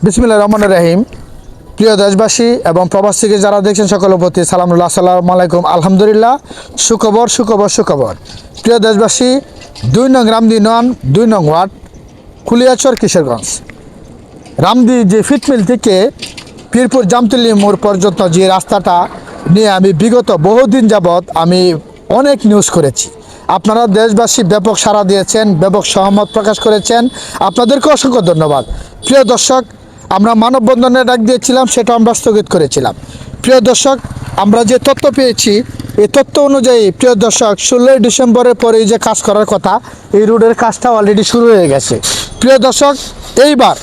বিসমিল্লাহির রহমানির রহিম। প্রিয় দেশবাসী এবং প্রবাস থেকে যারা দেখছেন সকলের প্রতি সালামুল্লাহ, আসসালামু আলাইকুম। আলহামদুলিল্লাহ, সুখবর সুখবর সুখবর। প্রিয় দেশবাসী, 2 নং রামদি নন 2 নং ওয়ার্ড, কুলিয়াচর, কিশোরগঞ্জ। রামদি যে ফিটমিল থেকে পীরপুর জামতলী মোড় পর্যন্ত যে রাস্তাটা নিয়ে আমি বিগত বহুদিন যাবৎ আমি অনেক নিউজ করেছি। আপনারা দেশবাসী ব্যাপক সাড়া দিয়েছেন, ব্যাপক সহমত প্রকাশ করেছেন, আপনাদেরকে অসংখ্য ধন্যবাদ। প্রিয় দর্শক, আমরা মানববন্ধনের ডাক দিয়েছিলাম, সেটা আমরা স্থগিত করেছিলাম। প্রিয় দর্শক, আমরা যে তথ্য পেয়েছি, এই তথ্য অনুযায়ী প্রিয় দর্শক 16 ডিসেম্বরের পরে যে কাজ করার কথা, এই রোডের কাজটা অলরেডি শুরু হয়ে গেছে। প্রিয় দর্শক, এইবার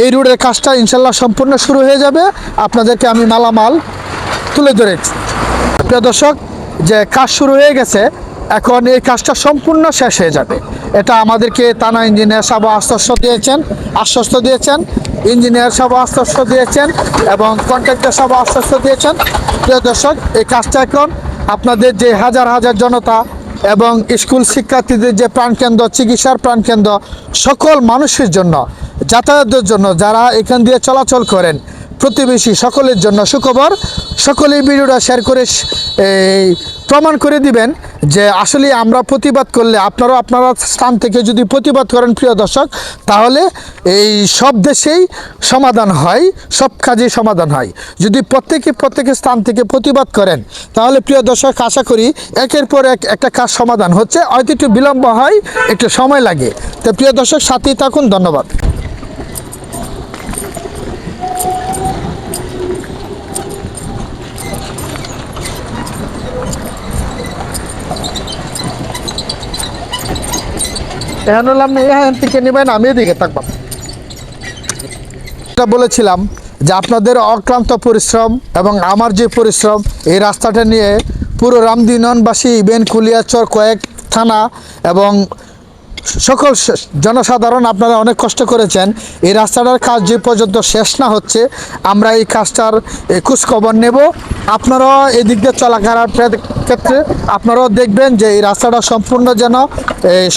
এই রোডের কাজটা ইনশাল্লাহ সম্পূর্ণ শুরু হয়ে যাবে। আপনাদেরকে আমি মালামাল তুলে ধরেছি। প্রিয় দর্শক, যে কাজ শুরু হয়ে গেছে, এখন এই কাজটা সম্পূর্ণ শেষ হয়ে যাবে। এটা আমাদেরকে থানা ইঞ্জিনিয়ার সাহেব আশ্বস্ত দিয়েছেন, ইঞ্জিনিয়ার সাহেব আশ্বস্ত দিয়েছেন এবং কন্ট্রাক্টর সাহেব আশ্বস্ত দিয়েছেন। প্রিয় দর্শক, এই কাজটা এখন আপনাদের যে হাজার হাজার জনতা এবং স্কুল শিক্ষার্থীদের যে প্রাণকেন্দ্র, চিকিৎসার প্রাণকেন্দ্র, সকল মানুষের জন্য, যাতায়াতের জন্য, যারা এখান দিয়ে চলাচল করেন, প্রতিবেশী সকলের জন্য সুখবর। সকলেই ভিডিওটা শেয়ার করে প্রমাণ করে দিবেন যে আসলে আমরা প্রতিবাদ করলে, আপনারা স্থান থেকে যদি প্রতিবাদ করেন প্রিয় দর্শক, তাহলে এই সব দেশেই সমাধান হয়, সব কাজেই সমাধান হয়। যদি প্রত্যেকের স্থান থেকে প্রতিবাদ করেন, তাহলে প্রিয় দর্শক আশা করি একের পর এক একটা কাজ সমাধান হচ্ছে। হয়তো একটু বিলম্ব হয়, একটু সময় লাগে। তো প্রিয় দর্শক, সাথেই থাকুন। ধন্যবাদ। এখন হলাম এখান থেকে নেবেন, আমি এদিকে থাকবো। এটা বলেছিলাম যে আপনাদের অক্লান্ত পরিশ্রম এবং আমার যে পরিশ্রম, এই রাস্তাটা নিয়ে পুরো রামদি ননবাসী, ইভেন কুলিয়াচর, কয়েক থানা এবং সকল জনসাধারণ আপনারা অনেক কষ্ট করেছেন। এই রাস্তাটার কাজ যে পর্যন্ত শেষ না হচ্ছে, আমরা এই কাজটার খোঁজখবর নেব। আপনারাও এদিক দিয়ে চলাফেরার ক্ষেত্রে আপনারাও দেখবেন যে এই রাস্তাটা সম্পূর্ণ যেন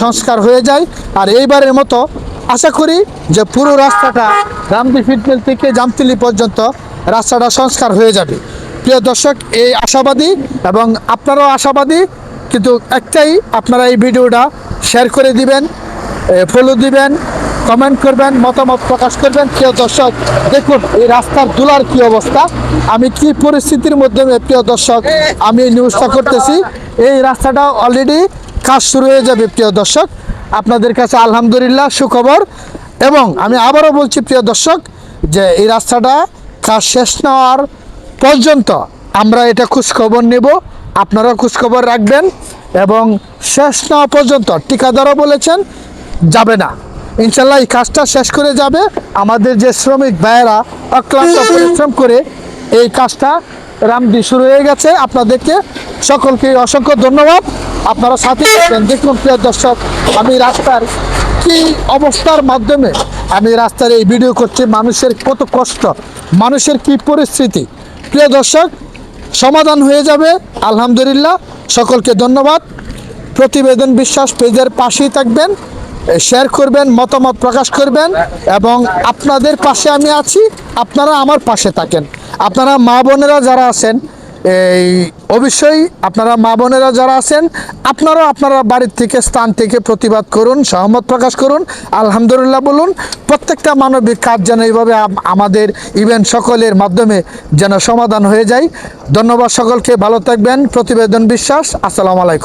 সংস্কার হয়ে যায়। আর এইবারের মতো আশা করি যে পুরো রাস্তাটা রামদি ফিটমিল থেকে জামতলী পর্যন্ত রাস্তাটা সংস্কার হয়ে যাবে। প্রিয় দর্শক, এই আশাবাদী এবং আপনারাও আশাবাদী, কিন্তু একটাই, আপনারা এই ভিডিওটা শেয়ার করে দিবেন, ফলো দিবেন, কমেন্ট করবেন, মতামত প্রকাশ করবেন। প্রিয় দর্শক, দেখুন এই রাস্তার ধুলার কি অবস্থা, আমি কি পরিস্থিতির মধ্যে প্রিয় দর্শক আমি এই নিউজটা করতেছি। এই রাস্তাটা অলরেডি কাজ শুরু হয়ে যাবে। প্রিয় দর্শক, আপনাদের কাছে আলহামদুলিল্লাহ সুখবর। এবং আমি আবারও বলছি প্রিয় দর্শক, যে এই রাস্তাটা কাজ শেষ না হওয়ার পর্যন্ত আমরা এটা খোঁজখবর নেব, আপনারা খোঁজখবর রাখবেন। এবং শেষ না হওয়া পর্যন্ত ঠিকাদারও বলেছেন যাবে না, ইনশাল্লাহ এই কাজটা শেষ করে যাবে। আমাদের যে শ্রমিক ভাইয়েরা অক্লান্ত পরিশ্রম করে এই কাজটা রামদি শুরু হয়ে গেছে। আপনাদেরকে সকলকে অসংখ্য ধন্যবাদ। আপনারা সাথে থাকবেন। দেখুন প্রিয় দর্শক, আমি রাস্তার কি অবস্থার মাধ্যমে আমি রাস্তার এই ভিডিও করছি, মানুষের কত কষ্ট, মানুষের কি পরিস্থিতি। প্রিয় দর্শক, সমাধান হয়ে যাবে আলহামদুলিল্লাহ। সকলকে ধন্যবাদ। প্রতিবেদন বিশ্বাস পেজের পাশেই থাকবেন, শেয়ার করবেন, মতামত প্রকাশ করবেন এবং আপনাদের পাশে আমি আছি, আপনারা আমার পাশে থাকেন। আপনারা মা বোনেরা যারা আছেন, এই অবশ্যই আপনারা মা বোনেরা যারা আছেন, আপনারা বাড়ির থেকে, স্থান থেকে প্রতিবাদ করুন, সহমত প্রকাশ করুন, আলহামদুলিল্লাহ বলুন। প্রত্যেকটা মানবিক কাজ যেন এইভাবে আমাদের ইভেন্ট সকলের মাধ্যমে যেন সমাধান হয়ে যায়। ধন্যবাদ সকলকে, ভালো থাকবেন। প্রতিবেদন বিশ্বাস, আসসালামু আলাইকুম।